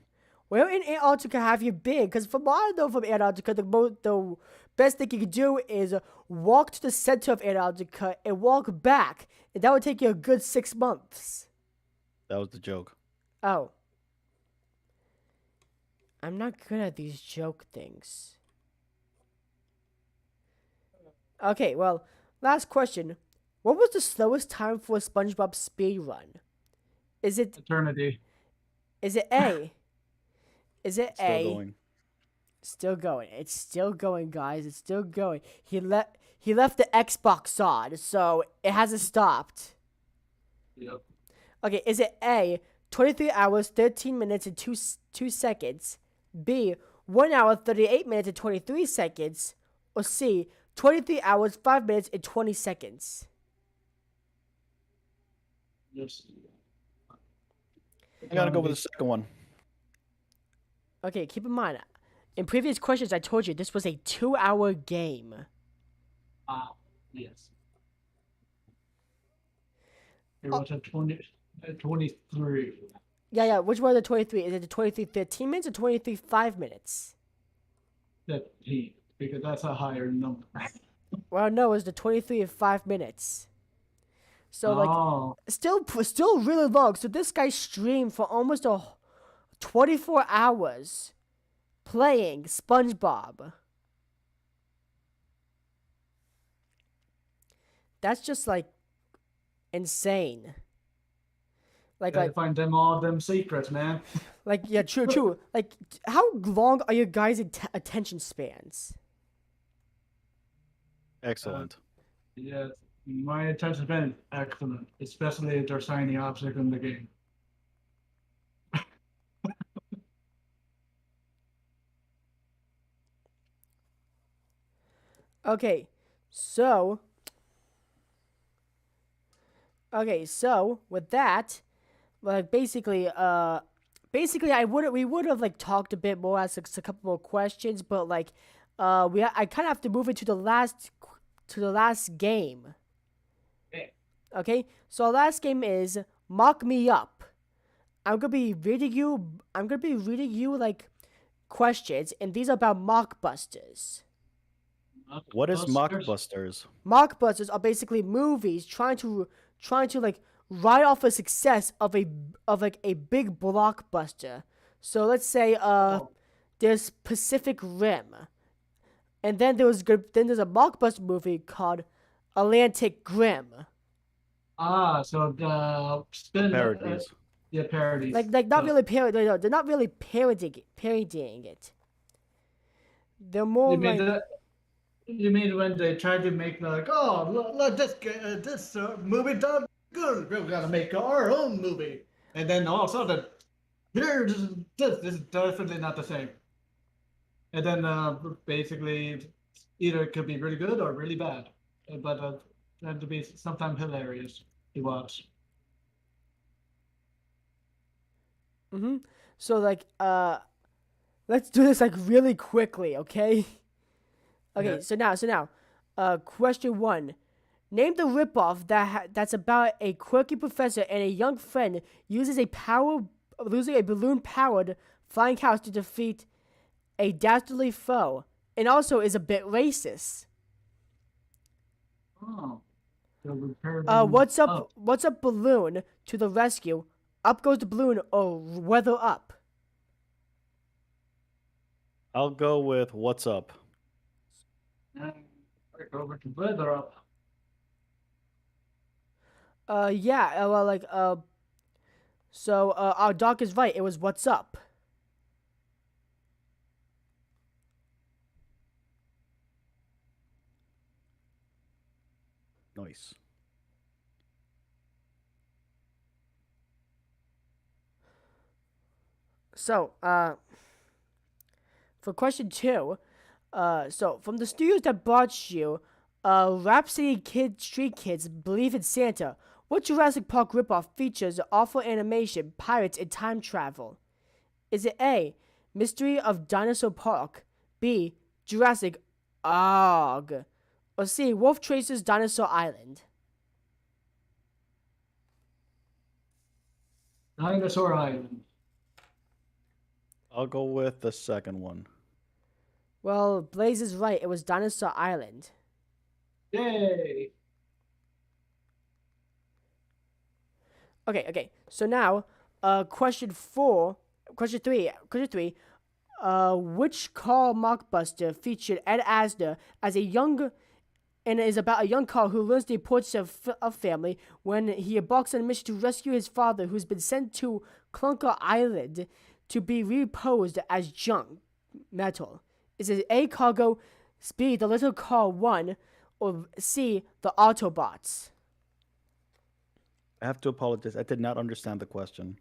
S1: Where in Antarctica have you been? Because from what I know from Antarctica, the best thing you can do is walk to the center of Antarctica and walk back. And that would take you a good 6 months.
S3: That was the joke.
S1: Oh. I'm not good at these joke things. Okay, well, last question. What was the slowest time for a SpongeBob speed run? Is it
S2: Eternity.
S1: A? Is it
S3: Still
S1: A?
S3: going.
S1: Still going. It's still going, guys. It's still going. He left the Xbox on, so it hasn't stopped.
S2: Yep.
S1: Okay, is it A, 23 hours, 13 minutes, and 2 seconds? B, 1 hour, 38 minutes, and 23 seconds? Or C, 23 hours, 5 minutes, and 20 seconds?
S2: Yes.
S3: I gotta go with the second one.
S1: Okay, keep in mind, in previous questions, I told you this was a 2-hour game.
S2: Ah, yes. It was a 23.
S1: Yeah. Which one of the 23? Is it the 23 13 minutes or 23 5 minutes?
S2: That he, because that's a higher number.
S1: Well, no, it was the 23 and 5 minutes. So, like,
S2: Oh,
S1: still really long. So this guy streamed for almost 24 hours playing SpongeBob. That's just like insane.
S2: gotta find them all them secrets, man.
S1: Yeah, true. Like, how long are your guys' attention spans?
S3: Excellent.
S2: Yes, my attention span is excellent, especially if there's shiny object in the game.
S1: Okay, so with that, like basically we would have like talked a bit more, asked a couple more questions, but like I kind of have to move it to the last game. Okay, so our last game is Mock Me Up. I'm gonna be reading you like questions, and these are about Mockbusters.
S3: What is
S2: Mockbusters?
S3: Mockbusters?
S1: Mockbusters are basically movies trying to like ride off the success of a big blockbuster. So let's say there's Pacific Rim, and then there's a Mockbuster movie called Atlantic Grim.
S2: Ah, so the spin
S3: Parodies.
S2: Yeah, parodies.
S1: Like not really they're not really parodying it. They're more
S2: You mean
S1: like
S2: you mean when they try to make like, oh, look this movie done good. We're gonna make our own movie, and then all of a sudden, here's this. This is definitely not the same. And then basically, either it could be really good or really bad, but tend to be sometimes hilarious to watch.
S1: so like let's do this like really quickly, okay? Okay,
S2: Yeah.
S1: so now, question 1. Name the ripoff that's about a quirky professor and a young friend uses losing a balloon-powered flying house to defeat a dastardly foe, and also is a bit racist.
S2: Oh, so we're parodying
S1: What's up, balloon? To the rescue! Up goes the balloon, or weather up.
S3: I'll go with what's up.
S2: And I go over to weather up.
S1: Yeah, well, like, so, our doc is right. It was what's up.
S3: Nice.
S1: So, for question 2, so from the studios that brought you, Rhapsody Street Kids Believe in Santa, what Jurassic Park ripoff features awful animation, pirates, and time travel? Is it A, Mystery of Dinosaur Park, B, Jurassic Ogg, or C, Wolf Tracer's Dinosaur Island?
S2: Dinosaur Island.
S3: I'll go with the second one.
S1: Well, Blaze is right. It was Dinosaur Island.
S2: Yay!
S1: Okay. So now, question 3. Which Carl Mockbuster featured Ed Asner as a young, and is about a young Carl who learns the importance of family when he embarks on a mission to rescue his father, who's been sent to Clunker Island to be reposed as junk metal? Is it A, Cargo, B, the Little Car 1, or C, the Autobots?
S3: I have to apologize. I did not understand the question.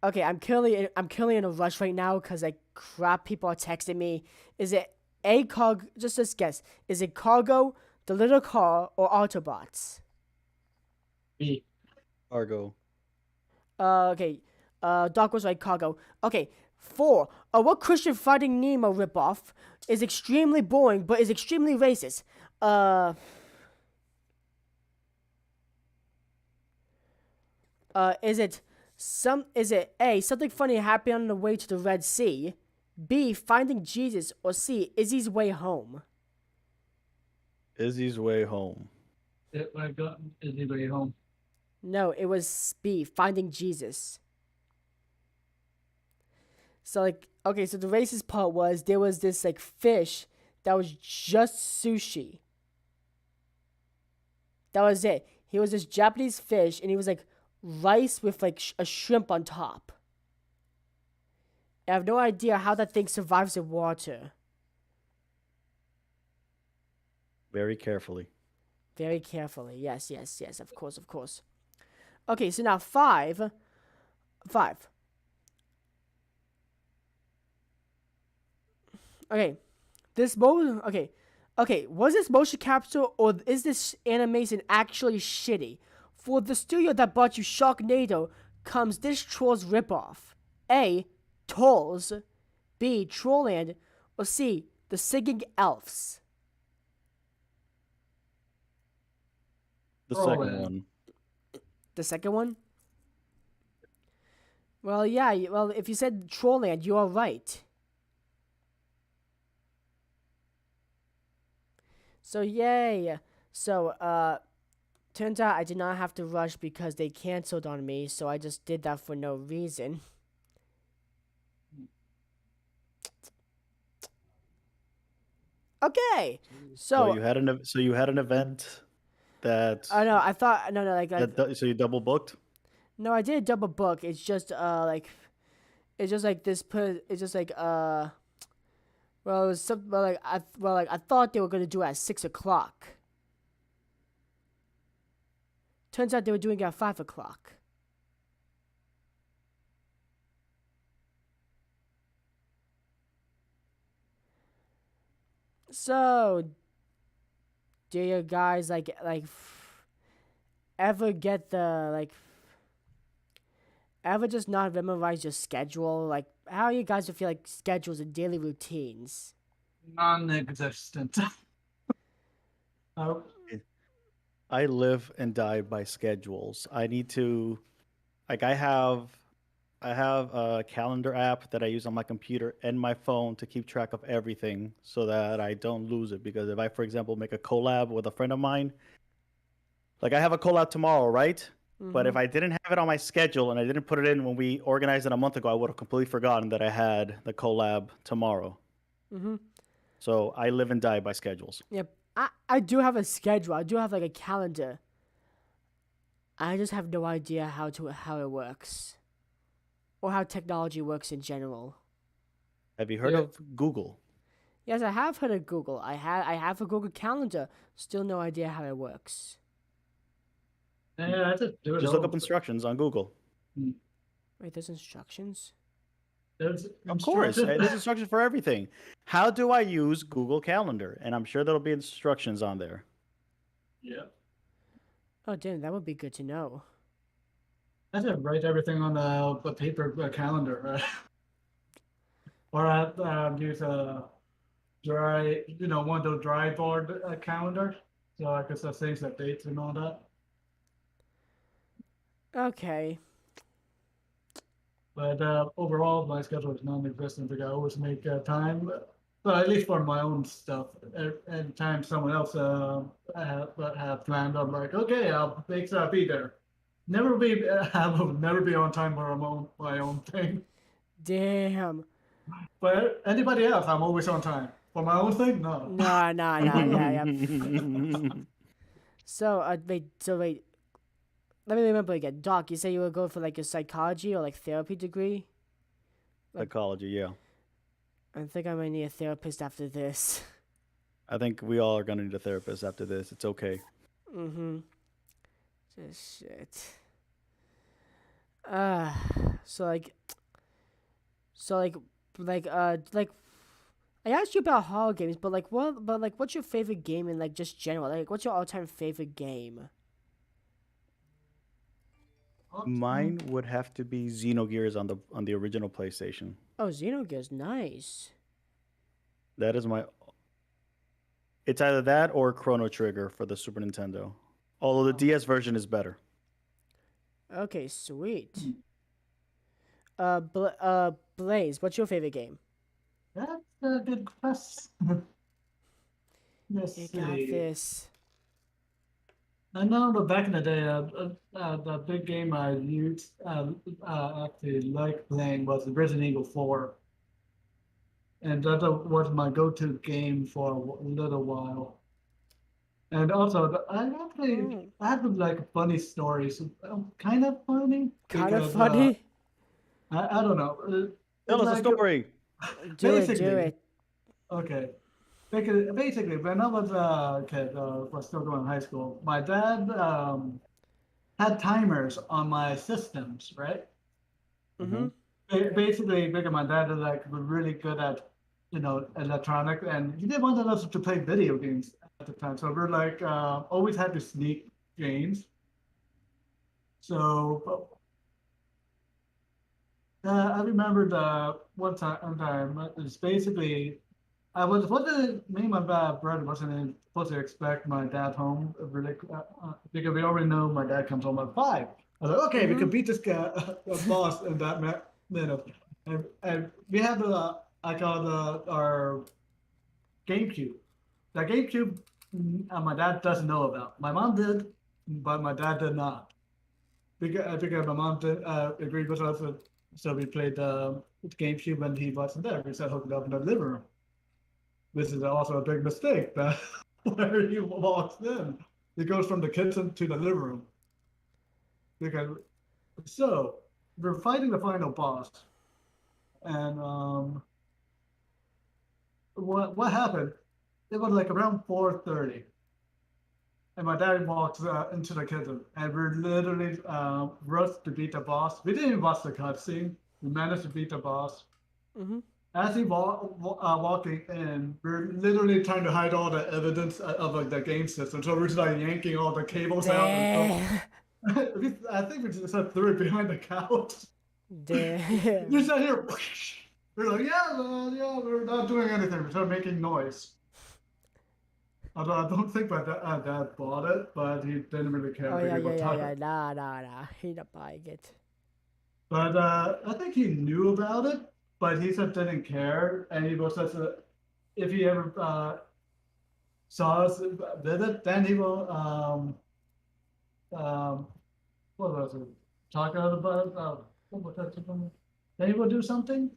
S1: Okay, I'm currently in a rush right now because like crap, people are texting me. Is it A, Cargo? Just guess. Is it Cargo, the Little Car, or Autobots?
S2: B.
S3: Argo.
S1: Okay. Doc was right. Cargo. Okay. 4. What Christian Finding Nemo ripoff is extremely boring but is extremely racist? Is it A, Something Funny Happened on the Way to the Red Sea, B, Finding Jesus, or C, Izzy's Way Home?
S3: Izzy's Way Home.
S2: I've got Izzy's Way Home.
S1: No, it was B, Finding Jesus. So like, okay, so the racist part was there was this like fish that was just sushi. That was it. He was this Japanese fish, and he was like rice with like a shrimp on top. I have no idea how that thing survives in water.
S3: Very carefully.
S1: Very carefully. Yes. Of course. Okay, so now 5. Okay, was this motion capture or is this animation actually shitty? For the studio that bought you Sharknado comes this Trolls ripoff. A, Trolls, B, Trollland, or C, The Singing Elves?
S3: The
S2: Oh,
S3: second
S2: man.
S3: one.
S1: The second one? Well, yeah, well, if you said Trollland, you are right. So, yay. So, turns out I did not have to rush because they canceled on me, so I just did that for no reason. Okay.
S3: So
S1: So,
S3: you had an event that
S1: no, I thought, no, like,
S3: so you double booked?
S1: no, I did a double book. It's just, it's just like well, it was something, I thought they were going to do it at 6 o'clock. Turns out they were doing it at 5 o'clock. So, do you guys ever get ever just not memorize your schedule? Like, how you guys feel like schedules and daily routines?
S2: Non-existent. Oh,
S3: I live and die by schedules. I need to, like, I have a calendar app that I use on my computer and my phone to keep track of everything so that I don't lose it. Because if I, for example, make a collab with a friend of mine, like I have a collab tomorrow, right? But if I didn't have it on my schedule and I didn't put it in when we organized it a month ago, I would have completely forgotten that I had the collab tomorrow.
S1: Mm-hmm.
S3: So I live and die by schedules.
S1: Yep. I do have a schedule. I do have like a calendar. I just have no idea how it works. Or how technology works in general.
S3: Have you heard
S2: Yeah.
S3: of Google?
S1: Yes, I have heard of Google. I have a Google Calendar. Still no idea how it works.
S2: Yeah, I just do it
S3: Just look up
S2: all.
S3: instructions on Google.
S1: Wait, there's instructions?
S2: There's
S3: Of course,
S2: instructions.
S3: there's instructions for everything. How do I use Google Calendar? And I'm sure there'll be instructions on there.
S2: Yeah.
S1: Oh, damn, that would be good to know.
S2: I just write everything on a paper calendar, right? Or I use a dry, one of those dry board calendar, so I can just change the dates and all that.
S1: Okay.
S2: But overall, my schedule is non-existent because I always make time, but at least for my own stuff. Anytime someone else have planned, I'm like, okay, I'll make sure I'll be there. Never be, I will never be on time for my own thing.
S1: Damn.
S2: But anybody else, I'm always on time. For my own thing, no.
S1: No, yeah. So, wait. Let me remember again. Doc, you say you would go for like a psychology or like therapy degree?
S3: Psychology, yeah.
S1: I think I might need a therapist after this.
S3: I think we all are gonna need a therapist after this. It's okay.
S1: Mm-hmm. Just shit. Uh, so like, like, I asked you about horror games, but what's your favorite game in like just general? Like, what's your all-time favorite game?
S3: Mine would have to be Xenogears on the original PlayStation.
S1: Oh, Xenogears, nice.
S3: That is my. It's either that or Chrono Trigger for the Super Nintendo. Although the DS version is better.
S1: Okay, sweet. Blaze, what's your favorite game?
S2: That's a good question. Let's
S1: You got
S2: see.
S1: this.
S2: I know that back in the day, the big game I used actually liked playing was Resident Evil 4. And that was my go-to game for a little while. And also, I have like funny stories, kind of funny.
S1: Kind of
S2: Because,
S1: funny.
S2: I don't know.
S3: Tell us a
S2: like,
S3: story.
S1: Do
S2: basically,
S1: it.
S2: Okay. Basically, when I was a kid, was still going to high school, my dad had timers on my systems, right?
S1: Mm-hmm.
S2: Basically, because my dad is like really good at, electronic, and he didn't want us to play video games at the time. So we're like always had to sneak games. So I remember one time it's basically me and my brother wasn't supposed to expect my dad home really because we already know my dad comes home at 5. I was like, okay, we can beat this guy, boss in that minute. And we have I call our GameCube. The GameCube, my dad doesn't know about. My mom did, but my dad did not. Because my mom did, agreed with us, so we played the GameCube when he wasn't there. We said hook it up in the living room. This is also a big mistake that where he walks in. He goes from the kitchen to the living room. Because so we're fighting the final boss. And what happened? It was like around 4:30. And my dad walks into the kitchen and we're literally rushed to beat the boss. We didn't even watch the cutscene. We managed to beat the boss.
S1: Mm-hmm.
S2: As he walking in, we're literally trying to hide all the evidence of like the game system. So we're just like yanking all the cables out. And I think we just threw it behind the couch.
S1: Damn.
S2: We're sitting here. We're like, yeah, we're not doing anything. We're just making noise. Although I don't think my dad bought it, but he didn't really care.
S1: Oh yeah. Nah. He not buying it.
S2: But I think he knew about it, but he just didn't care. And he was such a, if he ever saw us with it, then he will, what was it? Talk about, what was that? Then he will do something.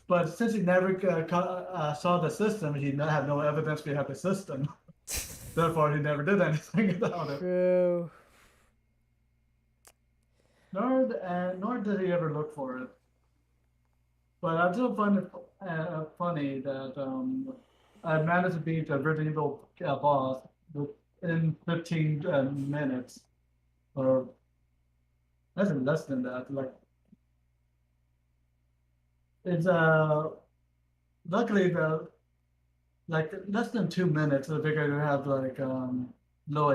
S2: But since he never saw the system, he had no evidence we have the system. Therefore, he never did anything about it.
S1: True.
S2: Nor did he ever look for it. But I still find it funny that I managed to beat a Resident Evil boss in 15 minutes, or less than that. Like it's luckily the like less than 2 minutes. I think I have like low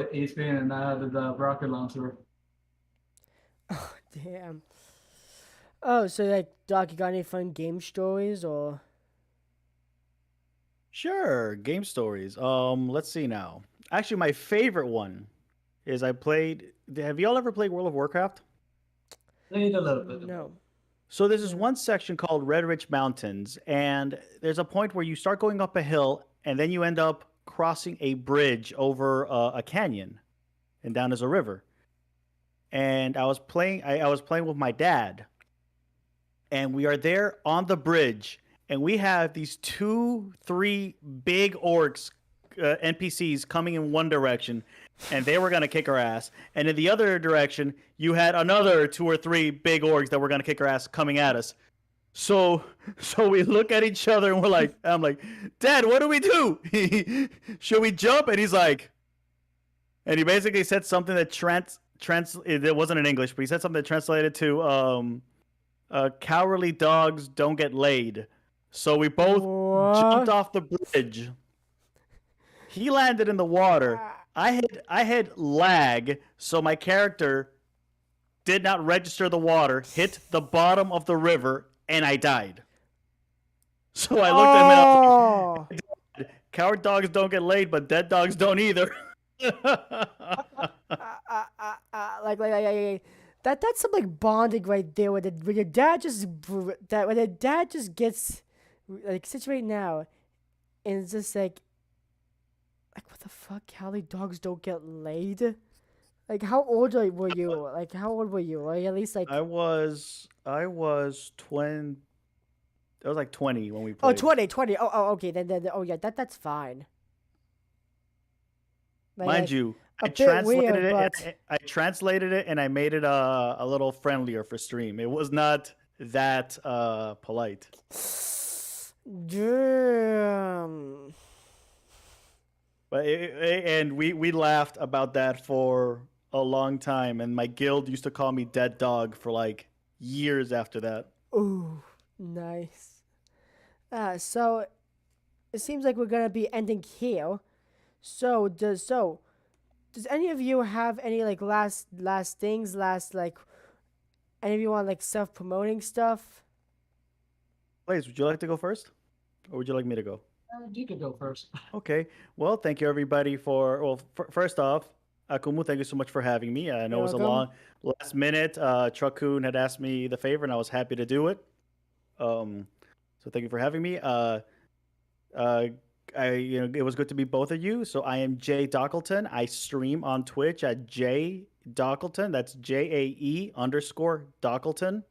S2: HP and I had the rocket launcher.
S1: Oh, damn. Oh, so like, Doc, you got any fun game stories or?
S3: Sure, game stories. Let's see now. Actually, my favorite one is I played. Have y'all ever played World of Warcraft?
S2: Played a little bit.
S1: No.
S3: So there's this
S1: Yeah.
S3: one section called Red Ridge Mountains, and there's a point where you start going up a hill, and then you end up crossing a bridge over a canyon, and down is a river. And I was playing. I was playing with my dad, and we are there on the bridge, and we have these two, three big orcs, NPCs coming in one direction, and they were gonna kick our ass, and in the other direction, you had another two or three big orcs that were gonna kick our ass coming at us. So, so we look at each other and I'm like, Dad, what do we do? Should we jump? And he's like, and he basically said something that it wasn't in English, but he said something that translated to cowardly dogs don't get laid. So we both jumped
S1: What?
S3: off the bridge. He landed in the water. I had lag, so my character did not register the water, hit the bottom of the river, and I died. So I looked at him and I was
S1: Oh.
S3: like, coward dogs don't get laid, but dead dogs don't either.
S1: Like that's some like bonding right there when your dad just when your dad just gets like situated now and it's just like what the fuck, Cali dogs don't get laid? Like how old were you? Like how old were you? Or at least like
S3: I was 20. I was like 20 when we
S1: oh
S3: played.
S1: 20. Oh okay then oh yeah that's fine.
S3: Mind you,
S1: a
S3: I
S1: bit
S3: translated
S1: weird,
S3: it.
S1: but
S3: I translated it and I made it a little friendlier for stream. It was not that polite.
S1: damn.
S3: But and we laughed about that for a long time, and my guild used to call me Dead Dog for like years after that.
S1: Ooh, nice. So it seems like we're gonna be ending here. Does any of you have any like last things, like any of you want like self promoting stuff?
S3: Blaze, would you like to go first, or would you like me to go?
S2: You could go first.
S3: Okay. Well, thank you everybody for. Well, first off, Akumu, thank you so much for having me. I know
S1: You're
S3: it was a
S1: welcome.
S3: long last minute. Truckun had asked me the favor, and I was happy to do it. So thank you for having me. It was good to meet both of you. So I am Jay Dockleton. I stream on Twitch at Jay Dockleton. That's JAE_Dockleton.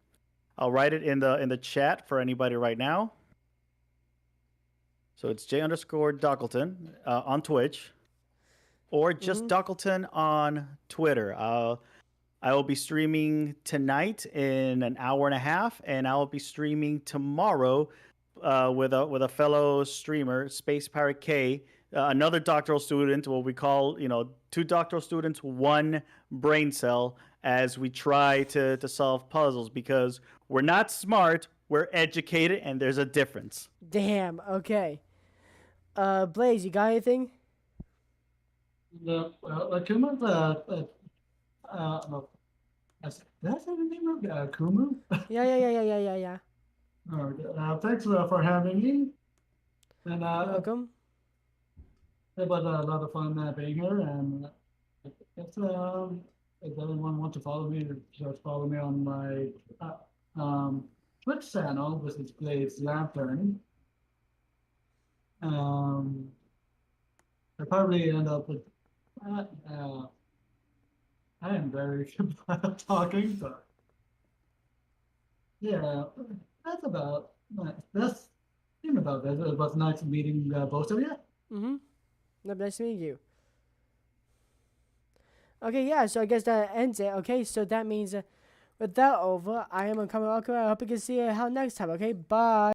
S3: I'll write it in the chat for anybody right now. So it's J_Dockleton on Twitch, or just Dockleton on Twitter. I will be streaming tonight in an hour and a half, and I will be streaming tomorrow with a fellow streamer, Space Pirate K, another doctoral student. What we call, two doctoral students, one brain cell, as we try to solve puzzles because we're not smart, we're educated, and there's a difference.
S1: Damn. Okay. Blaze, you got anything?
S2: The Akuma, no, that's the name of Akumu.
S1: Yeah.
S2: Thanks for having me. And
S1: You're welcome.
S2: it was a lot of fun being here. And if anyone wants to follow me, just follow me on my Twitch channel, which is Blaze Lantern. I probably end up with. I am very good at talking, but yeah, that's about that's even about that. It was nice meeting both of you.
S1: Nice meeting you. Okay, yeah. So I guess that ends it. Okay, so that means with that over, I am coming. Okay, I hope you can see you how next time. Okay, bye.